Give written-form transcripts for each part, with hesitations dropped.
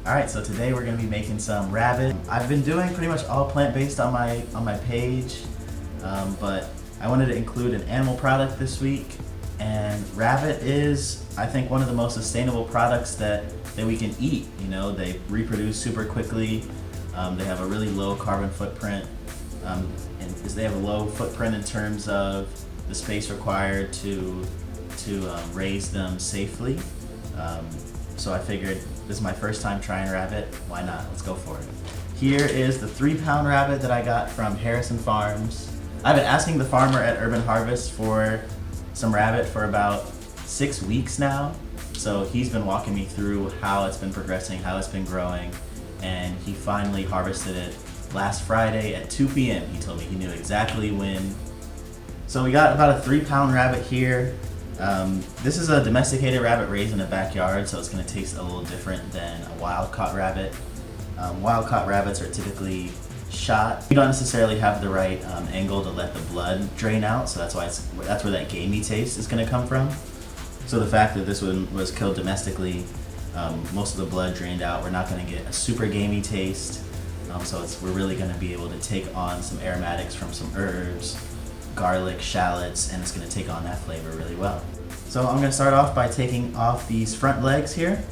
Alright, so today we're going to be making some rabbit. I've been doing pretty much all plant-based on my page, but I wanted to include an animal product this week. And rabbit is, I think, one of the most sustainable products that we can eat. You know, they reproduce super quickly. They have a really low carbon footprint, and they have a low footprint in terms of the space required to raise them safely. So I figured this is my first time trying rabbit. Why not? Let's go for it. Here is the 3-pound rabbit that I got from Harrison Farms. I've been asking the farmer at Urban Harvest for some rabbit for about 6 weeks now. So he's been walking me through how it's been progressing, how it's been growing, and he finally harvested it last Friday at 2 p.m. He told me he knew exactly when. So we got about a 3-pound rabbit here. This is a domesticated rabbit raised in a backyard, so it's going to taste a little different than a wild-caught rabbit. Wild-caught rabbits are typically shot. You don't necessarily have the right angle to let the blood drain out, so that's where that gamey taste is going to come from. So the fact that this one was killed domestically, most of the blood drained out, we're not going to get a super gamey taste. So we're really going to be able to take on some aromatics from some herbs, garlic, shallots, and it's going to take on that flavor really well. So I'm going to start off by taking off these front legs here.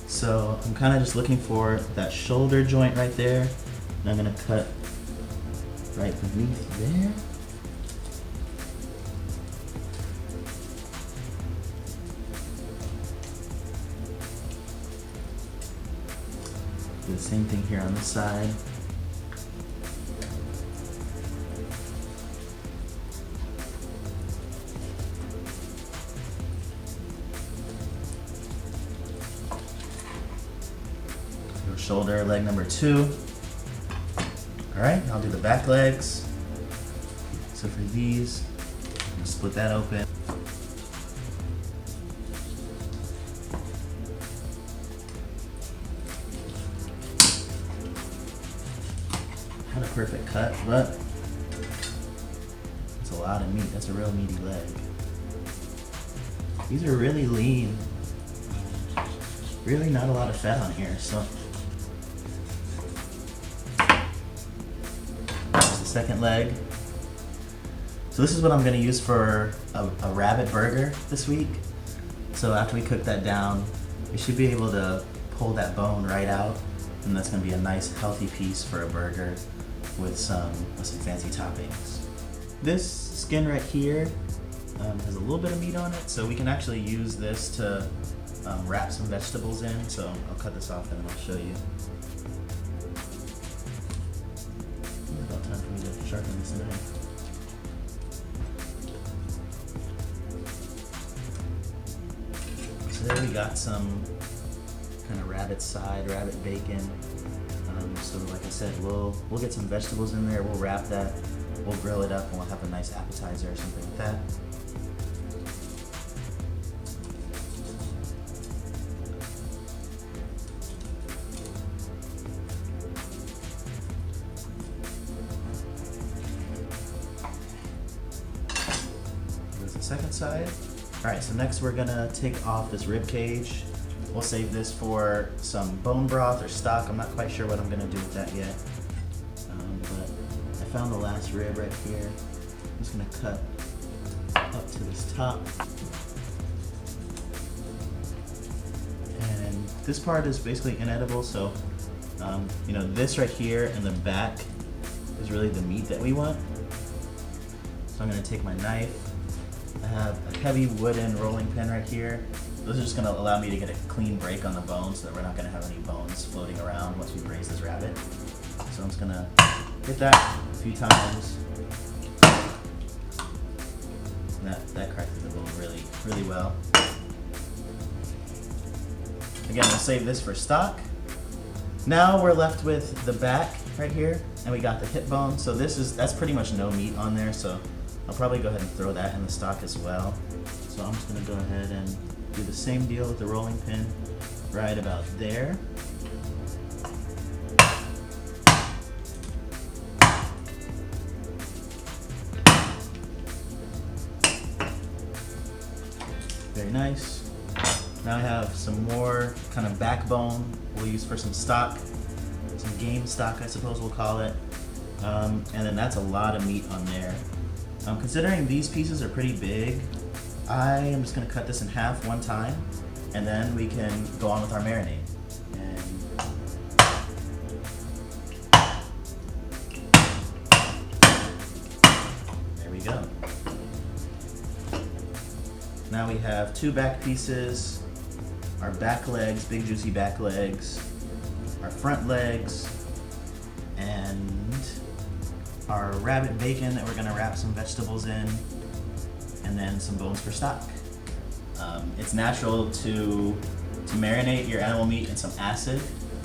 So I'm kind of just looking for that shoulder joint right there, and I'm going to cut right beneath there. Do the same thing here on this side. Shoulder, leg number 2. Alright, I'll do the back legs. So for these, I'm going to split that open. Not a perfect cut, but it's a lot of meat. That's a real meaty leg. These are really lean. Really not a lot of fat on here, so. Second leg. So this is what I'm going to use for a rabbit burger this week. So after we cook that down, we should be able to pull that bone right out, and that's going to be a nice healthy piece for a burger with some fancy toppings. This skin right here has a little bit of meat on it, so we can actually use this to wrap some vegetables in. So I'll cut this off and then I'll show you. About time for me to sharpen this knife. So there we got some kind of rabbit side, rabbit bacon. So like I said, we'll get some vegetables in there, we'll wrap that, we'll grill it up, and we'll have a nice appetizer or something like that. Second side. Alright, so next we're gonna take off this rib cage. We'll save this for some bone broth or stock. I'm not quite sure what I'm gonna do with that yet. But I found the last rib right here. I'm just gonna cut up to this top. And this part is basically inedible, so you know, this right here in the back is really the meat that we want. So I'm gonna take my knife. I have a heavy wooden rolling pin right here. Those are just going to allow me to get a clean break on the bone so that we're not going to have any bones floating around once we braise this rabbit. So I'm just going to hit that a few times. And that cracked the bone really well. Again, we'll save this for stock. Now we're left with the back right here, and we got the hip bone. So that's pretty much no meat on there, so I'll probably go ahead and throw that in the stock as well. So I'm just going to go ahead and do the same deal with the rolling pin right about there. Very nice. Now I have some more kind of backbone we'll use for some stock, some game stock I suppose we'll call it. And then that's a lot of meat on there. Considering these pieces are pretty big, I am just gonna cut this in half one time, and then we can go on with our marinade. There we go. Now we have two back pieces, our back legs, big juicy back legs, our front legs, and our rabbit bacon that we're gonna wrap some vegetables in, and then some bones for stock. It's natural to marinate your animal meat in some acid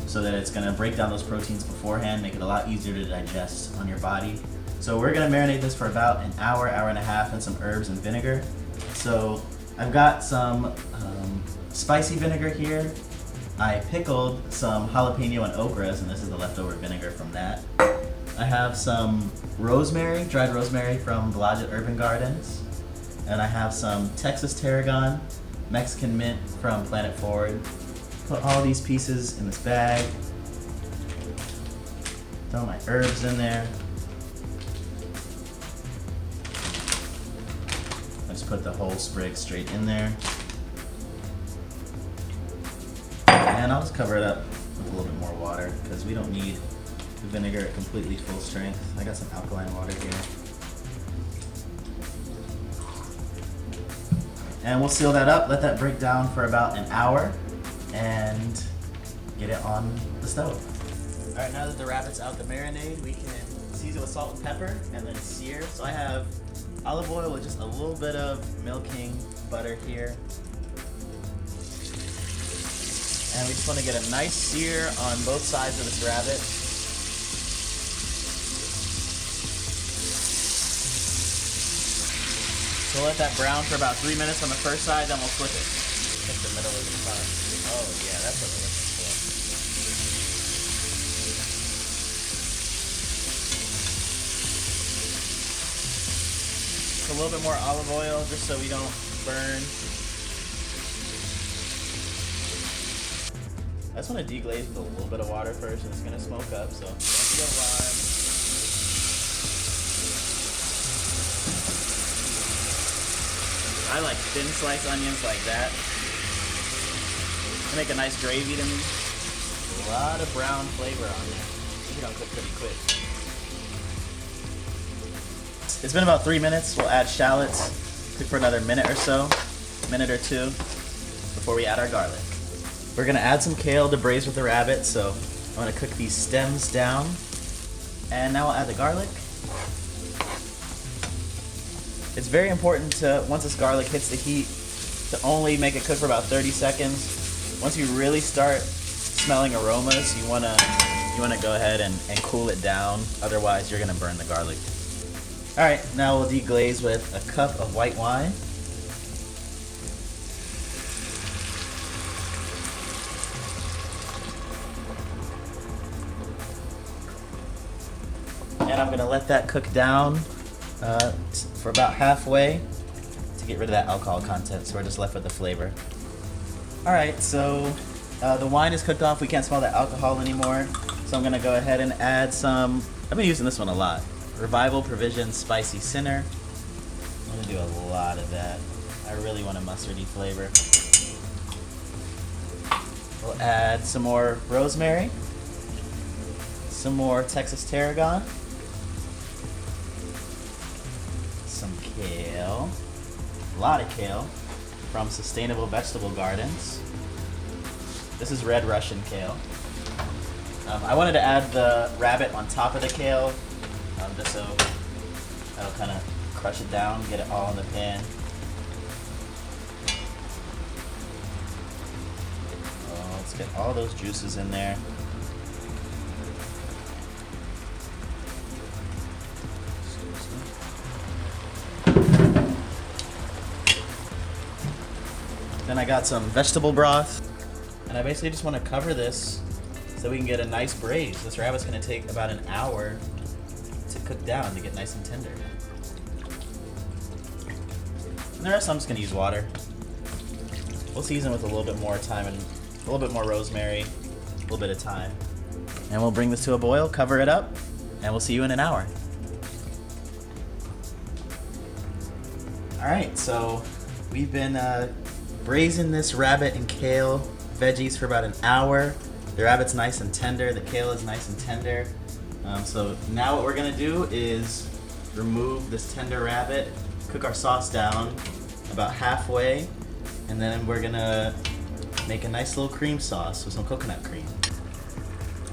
so that it's gonna break down those proteins beforehand, make it a lot easier to digest on your body. So we're gonna marinate this for about an hour, hour and a half in some herbs and vinegar. So I've got some spicy vinegar here. I pickled some jalapeno and okras, and this is the leftover vinegar from that. I have some rosemary, dried rosemary from Blodgett Urban Gardens. And I have some Texas tarragon, Mexican mint from Planet Forward. Put all these pieces in this bag. Throw my herbs in there. I just put the whole sprig straight in there. And I'll just cover it up with a little bit more water because we don't need the vinegar at completely full strength. I got some alkaline water here. And we'll seal that up, let that break down for about an hour, and get it on the stove. All right, now that the rabbit's out the marinade, we can season with salt and pepper and then sear. So I have olive oil with just a little bit of milking butter here. And we just want to get a nice sear on both sides of this rabbit. So let that brown for about 3 minutes on the first side, then we'll flip it. Hit the middle of the pot. Oh yeah, that's what we're looking for. So a little bit more olive oil just so we don't burn. I just want to deglaze with a little bit of water first, and it's going to smoke up, so don't be alarmed. I like thin sliced onions like that. They make a nice gravy to me. A lot of brown flavor on there. I think it'll cook pretty quick. It's been about 3 minutes. We'll add shallots. Cook for another minute or so, minute or two, before we add our garlic. We're gonna add some kale to braise with the rabbit, so I'm gonna cook these stems down. And now we'll add the garlic. It's very important to, once this garlic hits the heat, to only make it cook for about 30 seconds. Once you really start smelling aromas, you wanna go ahead and cool it down. Otherwise, you're gonna burn the garlic. All right, now we'll deglaze with a cup of white wine. And I'm gonna let that cook down for about halfway to get rid of that alcohol content, so we're just left with the flavor. All right, so the wine is cooked off. We can't smell the alcohol anymore, so I'm gonna go ahead and add some, I've been using this one a lot, Revival Provision Spicy Sinner. I'm gonna do a lot of that. I really want a mustardy flavor. We'll add some more rosemary, some more Texas tarragon, some kale, a lot of kale from Sustainable Vegetable Gardens. This is red Russian kale. I wanted to add the rabbit on top of the kale, just so that'll kind of crush it down, get it all in the pan. Oh, let's get all those juices in there. Then I got some vegetable broth, and I basically just want to cover this so we can get a nice braise. This rabbit's going to take about an hour to cook down to get nice and tender. And the rest I'm just going to use water. We'll season with a little bit more thyme and a little bit more rosemary, a little bit of thyme. And we'll bring this to a boil, cover it up, and we'll see you in an hour. Alright, so we've been braising this rabbit and kale veggies for about an hour. The rabbit's nice and tender, the kale is nice and tender. So now what we're gonna do is remove this tender rabbit, cook our sauce down about halfway, and then we're gonna make a nice little cream sauce with some coconut cream.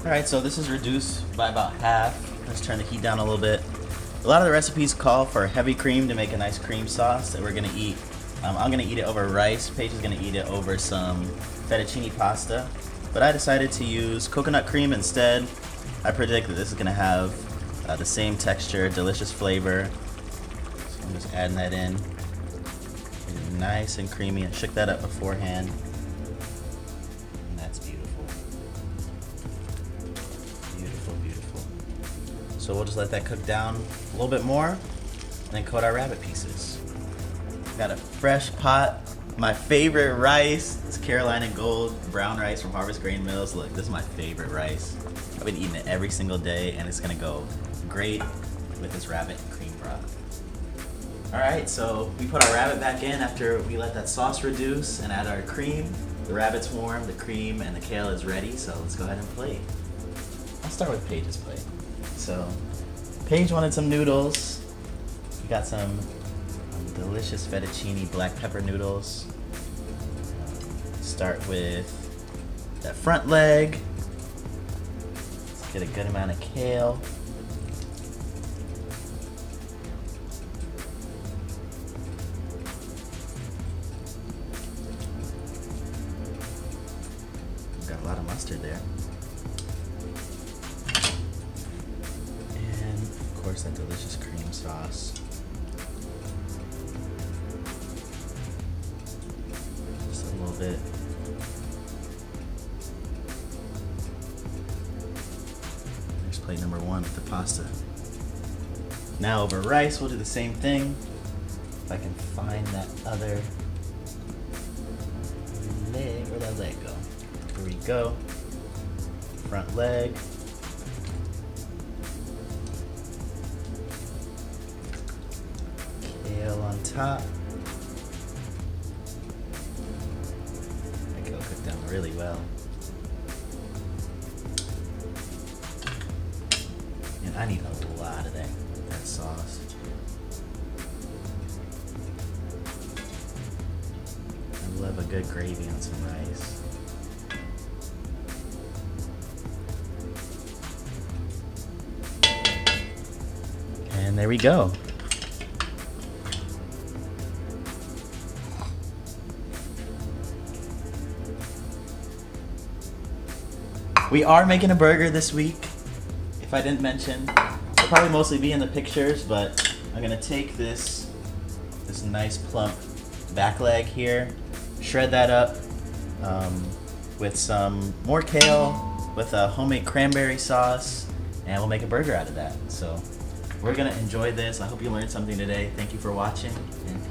Alright, so this is reduced by about half. Let's turn the heat down a little bit. A lot of the recipes call for heavy cream to make a nice cream sauce that we're gonna eat. I'm gonna eat it over rice. Paige is gonna eat it over some fettuccine pasta. But I decided to use coconut cream instead. I predict that this is gonna have the same texture, delicious flavor. So I'm just adding that in. Nice and creamy. I shook that up beforehand. And that's beautiful. Beautiful, beautiful. So we'll just let that cook down a little bit more, and then coat our rabbit pieces. Got a fresh pot. My favorite rice is Carolina Gold brown rice from Harvest Grain Mills. Look, this is my favorite rice. I've been eating it every single day, and it's gonna go great with this rabbit and cream broth. Alright, so we put our rabbit back in after we let that sauce reduce and add our cream. The rabbit's warm, the cream and the kale is ready, so let's go ahead and plate. I'll start with Paige's plate. So, Paige wanted some noodles. We got some delicious fettuccine black pepper noodles. Start with that front leg. Let's get a good amount of kale. Got a lot of mustard there. And of course that delicious cream sauce. Just a little bit. There's plate number one with the pasta. Now over rice, we'll do the same thing. If I can find that other leg, where'd that leg go? Here we go. Front leg. Kale on top. That kale cooked down really well. And I need a lot of that sauce. I love a good gravy on some rice. And there we go. We are making a burger this week. If I didn't mention, it'll probably mostly be in the pictures, but I'm gonna take this nice plump back leg here, shred that up with some more kale, with a homemade cranberry sauce, and we'll make a burger out of that. So we're gonna enjoy this. I hope you learned something today. Thank you for watching, and